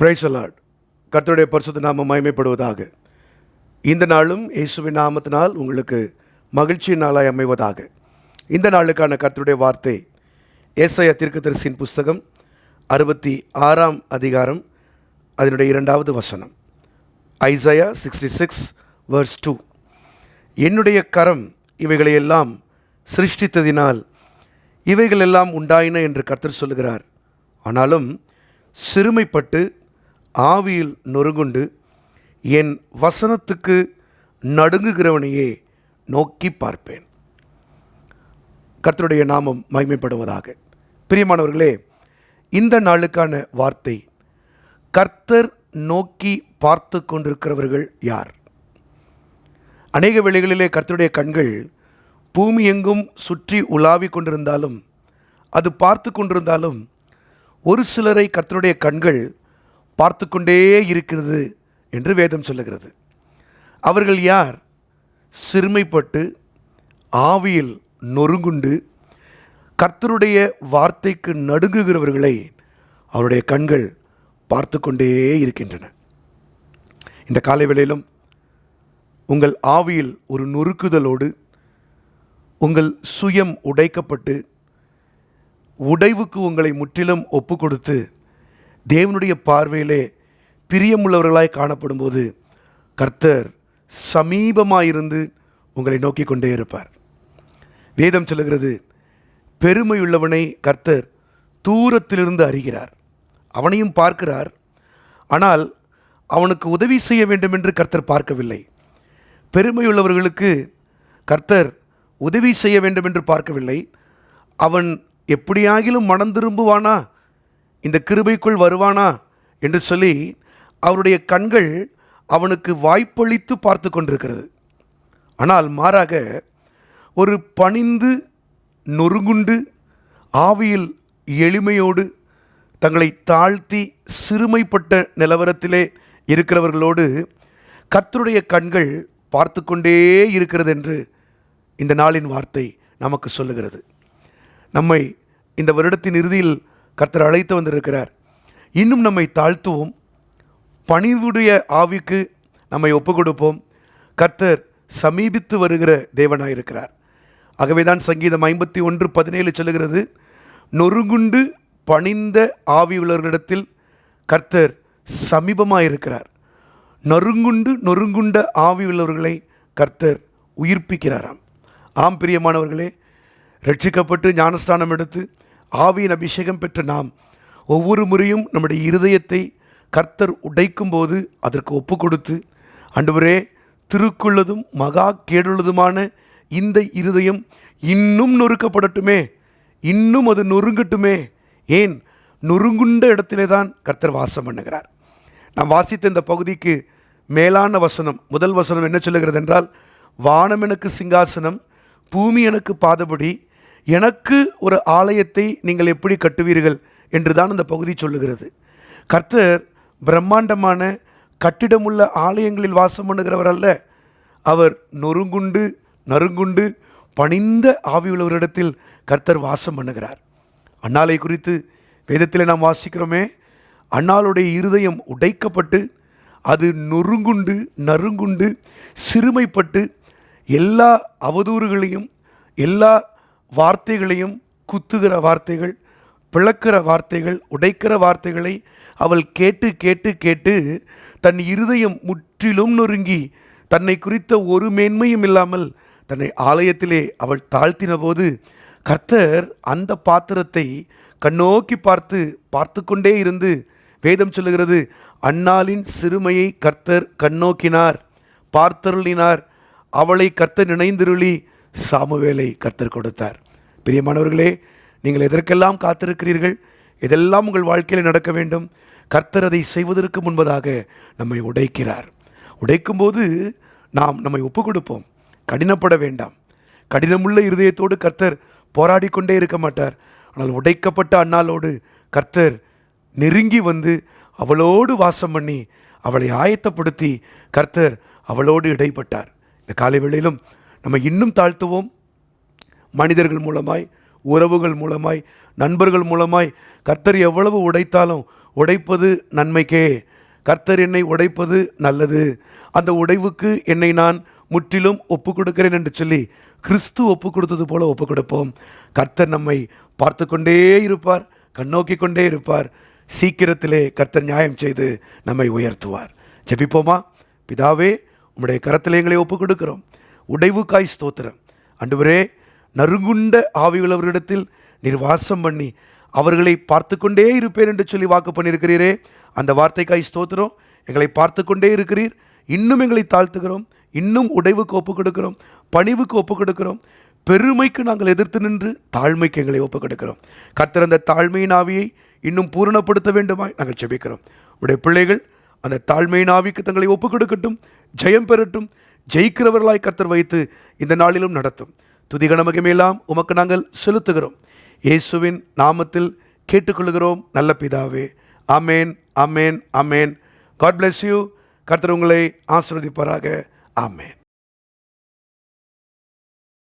Praise the Lord. கர்த்தருடைய பரிசுத்த நாமம் மகிமைப்படுவதாக. இந்த நாளும் இயேசுவின் நாமத்தினால் உங்களுக்கு மகிழ்ச்சியின் நாளாய் அமைவதாக. இந்த நாளுக்கான கர்த்தருடைய வார்த்தை ஏசாயா தீர்க்கதரிசியின் புஸ்தகம் 66ஆம் அதிகாரம் அதனுடைய 2வது வசனம். Isaiah 66 verse 2. என்னுடைய கரம் இவைகளையெல்லாம் சிருஷ்டித்ததினால் இவைகளெல்லாம் உண்டாயின என்று கர்த்தர் சொல்லுகிறார். ஆனாலும் சிறுமைப்பட்டு ஆவியில் நொறுங்குண்டு என் வசனத்துக்கு நடுங்குகிறவனையே நோக்கி பார்ப்பேன். கர்த்தருடைய நாமம் மகிமைப்படுவதாக. பிரியமானவர்களே, இந்த நாளுக்கான வார்த்தை, கர்த்தர் நோக்கி பார்த்து கொண்டிருக்கிறவர்கள் யார்? அநேக வேளைகளிலே கர்த்தருடைய கண்கள் பூமி எங்கும் சுற்றி உலாவி கொண்டிருந்தாலும், அது பார்த்து கொண்டிருந்தாலும், ஒரு சிலரை கர்த்தருடைய கண்கள் பார்த்து கொண்டே இருக்கிறது என்று வேதம் சொல்லுகிறது. அவர்கள் யார்? சிறுமைப்பட்டு ஆவியில் நொறுங்குண்டு கர்த்தருடைய வார்த்தைக்கு நடுங்குகிறவர்களை அவருடைய கண்கள் பார்த்து கொண்டே இருக்கின்றன. இந்த காலை வேளையிலும் உங்கள் ஆவியில் ஒரு நொறுக்குதலோடு உங்கள் சுயம் உடைக்கப்பட்டு உடைவுக்கு உங்களை முற்றிலும் ஒப்பு கொடுத்து தேவனுடைய பார்வையிலே பிரியமுள்ளவர்களாய் காணப்படும்போது கர்த்தர் சமீபமாயிருந்து உங்களை நோக்கி கொண்டே இருப்பார். வேதம் சொல்லுகிறது, பெருமையுள்ளவனை கர்த்தர் தூரத்திலிருந்து அறிகிறார். அவனையும் பார்க்கிறார், ஆனால் அவனுக்கு உதவி செய்ய வேண்டும் என்று கர்த்தர் பார்க்கவில்லை. பெருமையுள்ளவர்களுக்கு கர்த்தர் உதவி செய்ய வேண்டும் என்று பார்க்கவில்லை. அவன் எப்படியாகிலும் மனம் திரும்புவானா, இந்த கிருபைக்குள் வருவானா என்று சொல்லி அவருடைய கண்கள் அவனுக்கு வாய்ப்பளித்து பார்த்து கொண்டிருக்கிறது. ஆனால் மாறாக ஒரு பணிந்து நொறுங்குண்டு ஆவியில் எளிமையோடு தங்களை தாழ்த்தி சிறுமைப்பட்ட நிலவரத்திலே இருக்கிறவர்களோடு கர்த்தருடைய கண்கள் பார்த்து கொண்டே இருக்கிறது என்று இந்த நாளின் வார்த்தை நமக்கு சொல்லுகிறது. நம்மை இந்த வருடத்தின் இறுதியில் கர்த்தர் அழைத்து வந்திருக்கிறார். இன்னும் நம்மை தாழ்த்துவோம், பணிவுடைய ஆவிக்கு நம்மை ஒப்பு கொடுப்போம். கர்த்தர் சமீபித்து வருகிற தேவனாயிருக்கிறார். ஆகவே தான் சங்கீதம் 51:17 சொல்லுகிறது, நொறுங்குண்டு பணிந்த ஆவியுள்ளவர்களிடத்தில் கர்த்தர் சமீபமாயிருக்கிறார். நொறுங்குண்ட ஆவியுள்ளவர்களை கர்த்தர் உயிர்ப்பிக்கிறாராம். ஆம் பிரியமானவர்களே, ரட்சிக்கப்பட்டு ஞானஸ்தானம் எடுத்து ஆவியின் அபிஷேகம் பெற்ற நாம் ஒவ்வொரு முறையும் நம்முடைய இருதயத்தை கர்த்தர் உடைக்கும் போது அதற்கு ஒப்பு கொடுத்து, ஆண்டவரே, திருக்குள்ளதும் மகா கேடுள்ளதுமான இந்த இருதயம் இன்னும் நொறுக்கப்படட்டுமே, இன்னும் அது நொறுங்கட்டுமே. ஏன்? நொறுங்குண்ட இடத்திலே தான் கர்த்தர் வாசம் பண்ணுகிறார். நாம் வாசித்த இந்த பகுதிக்கு மேலான வசனம், முதல் வசனம் என்ன சொல்லுகிறது என்றால், வானம் எனக்கு சிங்காசனம், பூமி எனக்கு பாதபடி, எனக்கு ஒரு ஆலயத்தை நீங்கள் எப்படி கட்டுவீர்கள் என்று தான் அந்த பகுதி சொல்லுகிறது. கர்த்தர் பிரம்மாண்டமான கட்டிடமுள்ள ஆலயங்களில் வாசம் பண்ணுகிறவர் அல்ல. அவர் நறுங்குண்டு பணிந்த ஆவியுள்ளவரிடத்தில் கர்த்தர் வாசம் பண்ணுகிறார். அன்னாளை குறித்து வேதத்தில் நாம் வாசிக்கிறோமே, அன்னாளுடைய இருதயம் உடைக்கப்பட்டு அது நறுங்குண்டு சிறுமைப்பட்டு எல்லா அவதூறுகளையும் எல்லா வார்த்தைகளையும், குத்துகிற வார்த்தைகள், பிளக்கிற வார்த்தைகள், உடைக்கிற வார்த்தைகளை அவள் கேட்டு கேட்டு கேட்டு தன் இருதயம் முற்றிலும் நொறுங்கி தன்னை குறித்த ஒரு மேன்மையும் இல்லாமல் தன்னை ஆலயத்திலே அவள் தாழ்த்தின போது கர்த்தர் அந்த பாத்திரத்தை கண்ணோக்கி பார்த்து கொண்டே இருந்து, வேதம் சொல்லுகிறது, அன்னாளின் சிறுமையை கர்த்தர் கண்ணோக்கினார், பார்த்தருளினார். அவளை கர்த்தர் நினைந்திருளி சாமுவேலை கர்த்தர் கொடுத்தார். பிரியமானவர்களே, நீங்கள் எதற்கெல்லாம் காத்திருக்கிறீர்கள்? இதெல்லாம் உங்கள் வாழ்க்கையில் நடக்க வேண்டும். கர்த்தர் அதை செய்வதற்கு முன்பதாக நம்மை உடைக்கிறார். உடைக்கும்போது நாம் நம்மை ஒப்பு கொடுப்போம். கடினப்பட வேண்டாம். கடினமுள்ள இருதயத்தோடு கர்த்தர் போராடி கொண்டே இருக்க மாட்டார். ஆனால் உடைக்கப்பட்ட அன்னாளோடு கர்த்தர் நெருங்கி வந்து அவளோடு வாசம் பண்ணி அவளை ஆயத்தப்படுத்தி கர்த்தர் அவளோடு இடைப்பட்டார். இந்த காலை வேளையிலும் நம்ம இன்னும் தாழ்த்துவோம். மனிதர்கள் மூலமாய், உறவுகள் மூலமாய், நண்பர்கள் மூலமாய் கர்த்தர் எவ்வளவு உடைத்தாலும் உடைப்பது நன்மைக்கே. கர்த்தர் என்னை உடைப்பது நல்லது, அந்த உடைவுக்கு என்னை நான் முற்றிலும் ஒப்பு கொடுக்கிறேன் என்று சொல்லி கிறிஸ்து ஒப்பு கொடுத்தது போல ஒப்பு கொடுப்போம். கர்த்தர் நம்மை பார்த்து கொண்டே இருப்பார், கண்ணோக்கி கொண்டே இருப்பார். சீக்கிரத்திலே கர்த்தர் நியாயம் செய்து நம்மை உயர்த்துவார். ஜெபிப்போமா? பிதாவே, உம்முடைய கரத்திலே எங்களை ஒப்பு கொடுக்கிறோம். உடைவுக்காய் ஸ்தோத்திரம். ஆண்டவரே, நறுங்குண்ட ஆவியுள்ளவர்களிடத்தில் நீர் வாசம் பண்ணி அவர்களை பார்த்து கொண்டே இருப்பேன் என்று சொல்லி வாக்கு பண்ணியிருக்கிறீரே, அந்த வார்த்தைக்காய் ஸ்தோத்திரம். எங்களை பார்த்து கொண்டே இருக்கிறீர். இன்னும் எங்களை தாழ்த்துகிறோம், இன்னும் உடைவுக்கு ஒப்பு கொடுக்கிறோம், பணிவுக்கு ஒப்பு கொடுக்கிறோம். பெருமைக்கு நாங்கள் எதிர்த்து நின்று தாழ்மைக்கு எங்களை ஒப்பு கொடுக்கிறோம். கர்த்தர் அந்த தாழ்மையின் ஆவியை இன்னும் பூரணப்படுத்த வேண்டுமாய் நாங்கள் ஜெபிக்கிறோம். உடைய பிள்ளைகள் அந்த தாழ்மையின் ஆவிக்கு தங்களை ஒப்பு கொடுக்கட்டும், ஜெயம் பெறட்டும். ஜெயிக்கிறவர்களாய் கர்த்தர் வைத்து இந்த நாளிலும் நடத்தும். துதிகன மகிமையெல்லாம் உமக்கு நாங்கள் செலுத்துகிறோம். இயேசுவின் நாமத்தில் கேட்டுக்கொள்கிறோம் நல்ல பிதாவே. ஆமேன், ஆமேன், ஆமேன். God bless you. கர்த்தர் உங்களை ஆசீர்வதிப்பாராக. ஆமேன்.